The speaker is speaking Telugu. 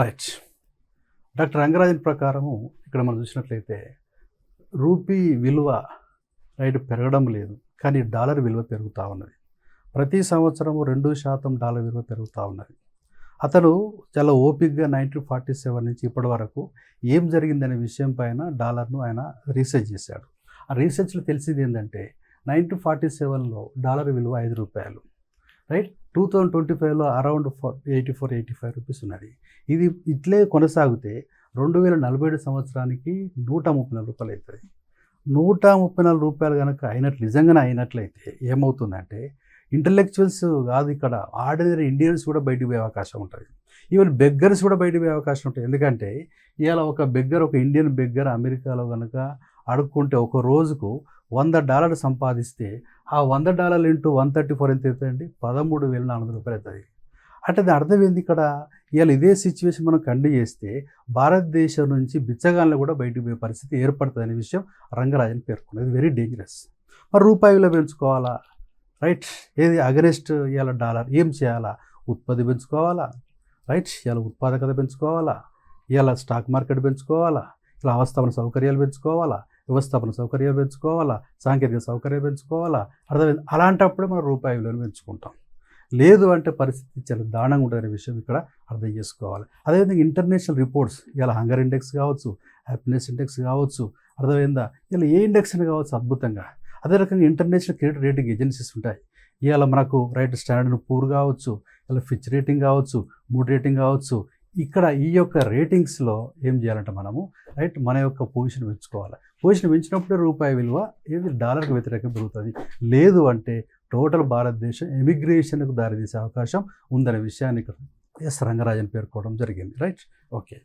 రైట్. డాక్టర్ రంగరాజన్ ప్రకారము ఇక్కడ మనం చూసినట్లయితే రూపీ విలువ పెరగడం లేదు. కానీ డాలర్ విలువ పెరుగుతా ఉన్నది. ప్రతి సంవత్సరము 2% డాలర్ విలువ పెరుగుతా ఉన్నది. అతను చాలా ఓపికగా 1947 నుంచి ఇప్పటి వరకు ఏం జరిగిందనే విషయం పైన డాలర్ను ఆయన రీసెర్చ్ చేశాడు. ఆ రీసెర్చ్‌లో తెలిసింది ఏందంటే 1947లో డాలర్ విలువ రూ. 5. రైట్. 2025లో అరౌండ్ 84, 85 ఉన్నది. ఇది ఇట్లే కొనసాగితే 2047 సంవత్సరానికి రూ. 134 అవుతుంది. రూ. 134 కనుక నిజంగానే అయినట్లయితే ఏమవుతుందంటే ఇంటలెక్చువల్స్ కాదు, ఇక్కడ ఆర్డినరీ ఇండియన్స్ కూడా బయటికి పోయే అవకాశం ఉంటుంది. ఈవెన్ బెగ్గర్స్ కూడా బయటికి పోయే అవకాశం ఉంటుంది. ఎందుకంటే ఇవాళ ఒక ఇండియన్ బెగ్గర్ అమెరికాలో కనుక అడుక్కుంటే ఒక రోజుకు $100 సంపాదిస్తే ఆ $100 ఇంటూ 134 ఎంత అవుతుందండి? $13,400 అవుతుంది. అంటే దాని అర్థం ఏంది ఇక్కడ? ఇవాళ ఇదే సిచ్యువేషన్ మనం కంటిన్యూ చేస్తే భారతదేశం నుంచి బిచ్చగాళ్ళు కూడా బయటికి పోయే పరిస్థితి ఏర్పడుతుంది అనే విషయం రంగరాజన్ పేర్కొన్నది. Very dangerous. మరి రూపాయి విలువ పెంచుకోవాలా? రైట్. ఏది అగనెస్ట్ ఇవాళ డాలర్ ఏం చేయాలా? ఉత్పత్తి పెంచుకోవాలా? రైట్. ఇవాళ ఉత్పాదకత పెంచుకోవాలా? ఇవాళ స్టాక్ మార్కెట్ పెంచుకోవాలా? ఇలా వ్యవస్థాపన సౌకర్యాలు పెంచుకోవాలా? సాంకేతిక సౌకర్యాలు పెంచుకోవాలా? అర్థమైంది. అలాంటప్పుడే మనం రూపాయి విలువను పెంచుకుంటాం. లేదు అంటే పరిస్థితి చాలా దారుణంగా ఉంటుందనే విషయం ఇక్కడ అర్థం చేసుకోవాలి. అదేవిధంగా ఇంటర్నేషనల్ రిపోర్ట్స్ ఇవాళ హంగర్ ఇండెక్స్ కావచ్చు, హ్యాపీనెస్ ఇండెక్స్ కావచ్చు, అర్థమైందా? ఇలా ఏ ఇండెక్స్ అని కావచ్చు అద్భుతంగా. అదే రకంగా ఇంటర్నేషనల్ క్రెడిట్ రేటింగ్ ఏజెన్సీస్ ఉంటాయి. ఇవాళ మనకు స్టాండర్డ్ పూర్ కావచ్చు, ఇలా ఫిచ్ రేటింగ్ కావచ్చు, మూడ్ రేటింగ్ కావచ్చు. ఇక్కడ ఈ యొక్క రేటింగ్స్లో ఏం చేయాలంటే మనము మన యొక్క పొజిషన్ పెంచుకోవాలి. పొజిషన్ పెంచినప్పుడే రూపాయి విలువ డాలర్కి వ్యతిరేకంగా పెరుగుతుంది. లేదు అంటే టోటల్ భారతదేశం ఎమిగ్రేషన్కు దారితీసే అవకాశం ఉందనే విషయాన్ని ఇక్కడ ఎస్ రంగరాజన్ పేర్కోవడం జరిగింది. రైట్. ఓకే.